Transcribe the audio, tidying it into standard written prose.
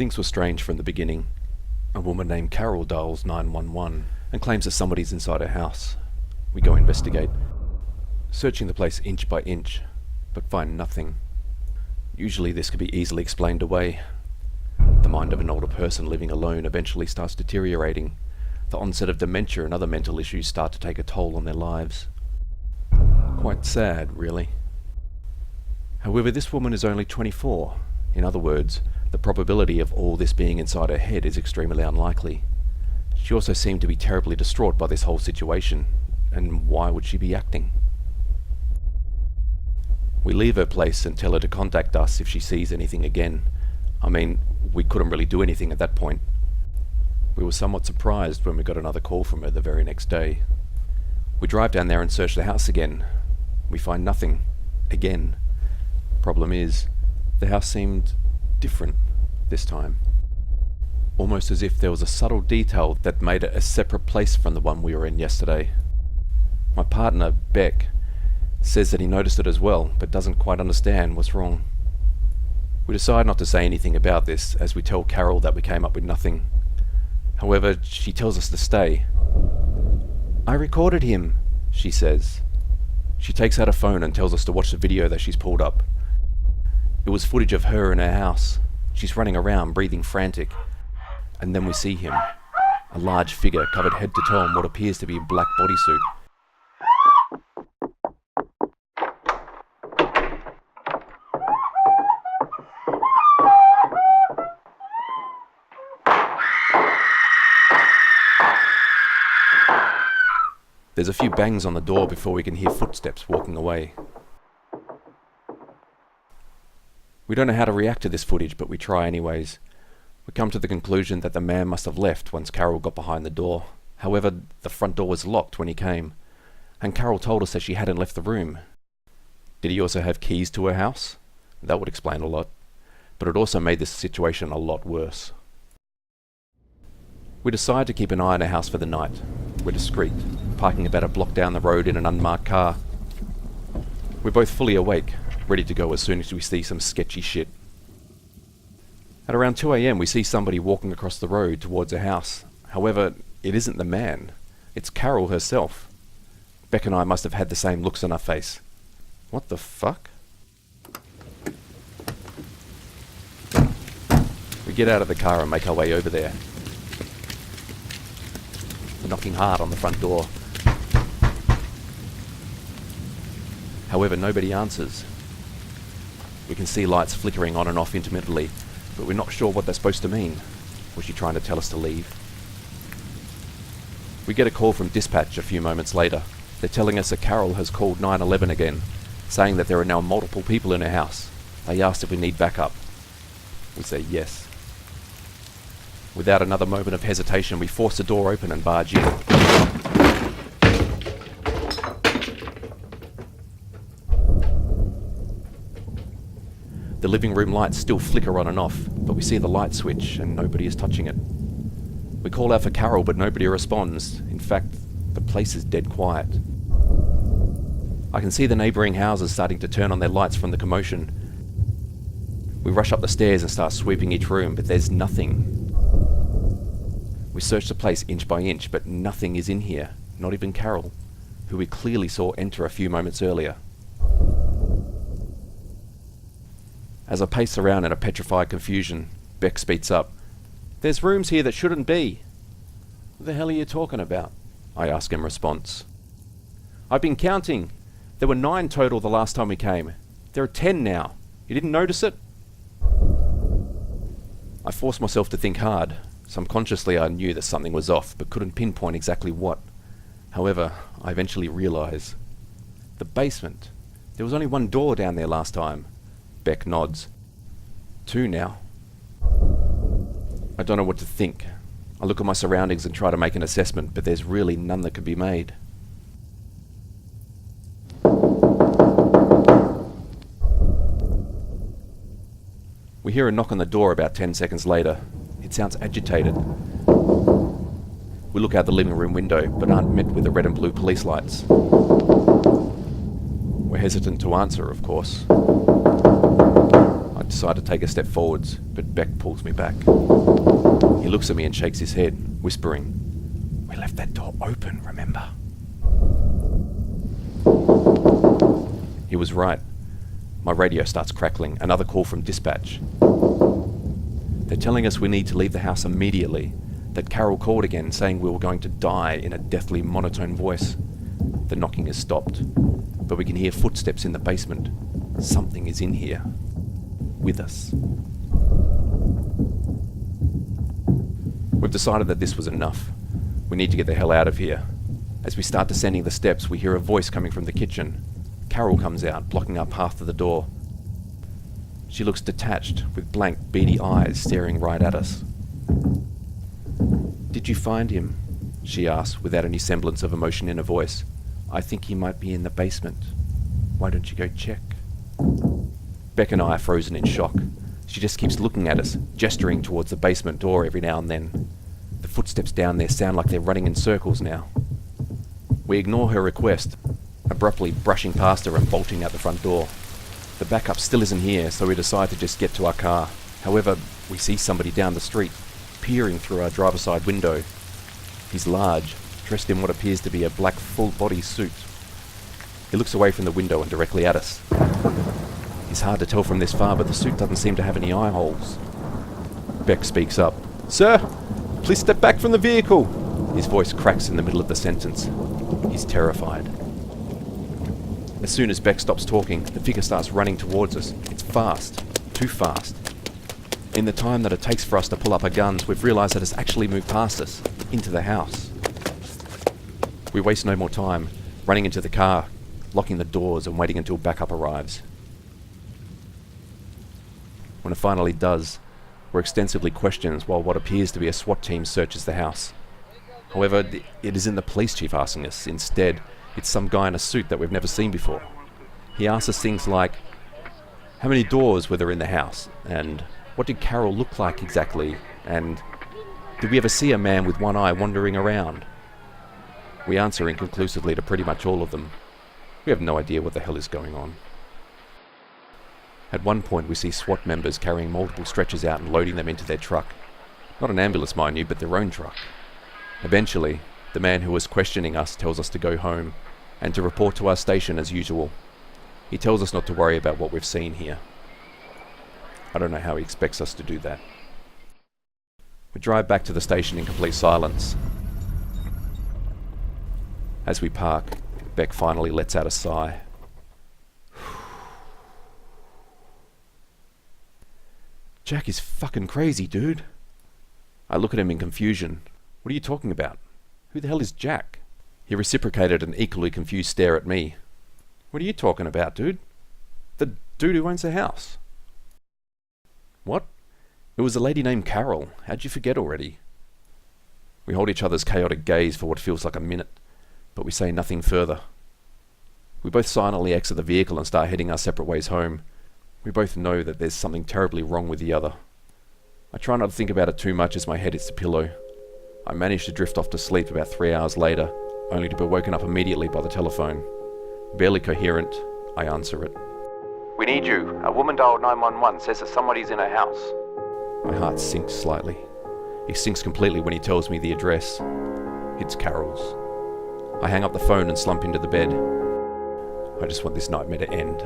Things were strange from the beginning. A woman named Carol dials 911 and claims that somebody's inside her house. We go investigate, searching the place inch by inch, but find nothing. Usually this could be easily explained away. The mind of an older person living alone eventually starts deteriorating. The onset of dementia and other mental issues start to take a toll on their lives. Quite sad, really. However, this woman is only 24. In other words, the probability of all this being inside her head is extremely unlikely. She also seemed to be terribly distraught by this whole situation, and why would she be acting? We leave her place and tell her to contact us if she sees anything again. I mean, we couldn't really do anything at that point. We were somewhat surprised when we got another call from her the very next day. We drive down there and search the house again. We find nothing. Again. Problem is, the house seemed different this time. Almost as if there was a subtle detail that made it a separate place from the one we were in yesterday. My partner, Beck, says that he noticed it as well, but doesn't quite understand what's wrong. We decide not to say anything about this, as we tell Carol that we came up with nothing. However, she tells us to stay. "I recorded him," she says. She takes out her phone and tells us to watch the video that she's pulled up. It was footage of her in her house. She's running around, breathing frantic. And then we see him, a large figure covered head to toe in what appears to be a black bodysuit. There's a few bangs on the door before we can hear footsteps walking away. We don't know how to react to this footage, but we try anyways. We come to the conclusion that the man must have left once Carol got behind the door. However, the front door was locked when he came, and Carol told us that she hadn't left the room. Did he also have keys to her house? That would explain a lot, but it also made this situation a lot worse. We decide to keep an eye on our house for the night. We're discreet, parking about a block down the road in an unmarked car. We're both fully awake, ready to go as soon as we see some sketchy shit. At around 2 a.m. we see somebody walking across the road towards a house. However, it isn't the man. It's Carol herself. Beck and I must have had the same looks on our face. What the fuck? We get out of the car and make our way over there. We're knocking hard on the front door. However, nobody answers. We can see lights flickering on and off intermittently, but we're not sure what they're supposed to mean. Was she trying to tell us to leave? We get a call from dispatch a few moments later. They're telling us that Carol has called 911 again, saying that there are now multiple people in her house. They asked if we need backup. We say yes. Without another moment of hesitation, we force the door open and barge in. The living room lights still flicker on and off, but we see the light switch and nobody is touching it. We call out for Carol, but nobody responds. In fact, the place is dead quiet. I can see the neighbouring houses starting to turn on their lights from the commotion. We rush up the stairs and start sweeping each room, but there's nothing. We search the place inch by inch, but nothing is in here, not even Carol, who we clearly saw enter a few moments earlier. As I pace around in a petrified confusion, Beck speaks up. "There's rooms here that shouldn't be." "What the hell are you talking about?" I ask in response. "I've been counting. There were 9 total the last time we came. There are 10 now. You didn't notice it?" I forced myself to think hard. Subconsciously I knew that something was off, but couldn't pinpoint exactly what. However, I eventually realised. The basement. There was only 1 door down there last time. Beck nods. 2 now. I don't know what to think. I look at my surroundings and try to make an assessment, but there's really none that can be made. We hear a knock on the door about 10 seconds later. It sounds agitated. We look out the living room window, but aren't met with the red and blue police lights. We're hesitant to answer, of course. I decide to take a step forwards, but Beck pulls me back. He looks at me and shakes his head, whispering, "We left that door open, remember?" He was right. My radio starts crackling, another call from dispatch. They're telling us we need to leave the house immediately, that Carol called again saying we were going to die in a deathly monotone voice. The knocking has stopped, but we can hear footsteps in the basement. Something is in here. With us. We've decided that this was enough. We need to get the hell out of here. As we start descending the steps, we hear a voice coming from the kitchen. Carol comes out, blocking up half of the door. She looks detached, with blank, beady eyes staring right at us. "Did you find him?" she asks, without any semblance of emotion in her voice. "I think he might be in the basement. Why don't you go check?" Beck and I are frozen in shock. She just keeps looking at us, gesturing towards the basement door every now and then. The footsteps down there sound like they're running in circles now. We ignore her request, abruptly brushing past her and bolting out the front door. The backup still isn't here, so we decide to just get to our car. However, we see somebody down the street, peering through our driver's side window. He's large, dressed in what appears to be a black full-body suit. He looks away from the window and directly at us. It's hard to tell from this far, but the suit doesn't seem to have any eye holes. Beck speaks up. "Sir, please step back from the vehicle." His voice cracks in the middle of the sentence. He's terrified. As soon as Beck stops talking, the figure starts running towards us. It's fast. Too fast. In the time that it takes for us to pull up our guns, we've realised that it's actually moved past us, into the house. We waste no more time, running into the car, locking the doors and waiting until backup arrives. When it finally does, we're extensively questioned while what appears to be a SWAT team searches the house. However, it isn't the police chief asking us. Instead, it's some guy in a suit that we've never seen before. He asks us things like, how many doors were there in the house? And what did Carol look like exactly? And did we ever see a man with one eye wandering around? We answer inconclusively to pretty much all of them. We have no idea what the hell is going on. At one point we see SWAT members carrying multiple stretchers out and loading them into their truck. Not an ambulance, mind you, but their own truck. Eventually, the man who was questioning us tells us to go home and to report to our station as usual. He tells us not to worry about what we've seen here. I don't know how he expects us to do that. We drive back to the station in complete silence. As we park, Beck finally lets out a sigh. "Jack is fucking crazy, dude." I look at him in confusion. "What are you talking about? Who the hell is Jack?" He reciprocated an equally confused stare at me. "What are you talking about, dude?" "The dude who owns the house." "What? It was a lady named Carol. How'd you forget already?" We hold each other's chaotic gaze for what feels like a minute, but we say nothing further. We both silently exit the vehicle and start heading our separate ways home. We both know that there's something terribly wrong with the other. I try not to think about it too much as my head hits the pillow. I manage to drift off to sleep about 3 hours later, only to be woken up immediately by the telephone. Barely coherent, I answer it. "We need you. A woman dialed 911, says that somebody's in her house." My heart sinks slightly. It sinks completely when he tells me the address. It's Carol's. I hang up the phone and slump into the bed. I just want this nightmare to end.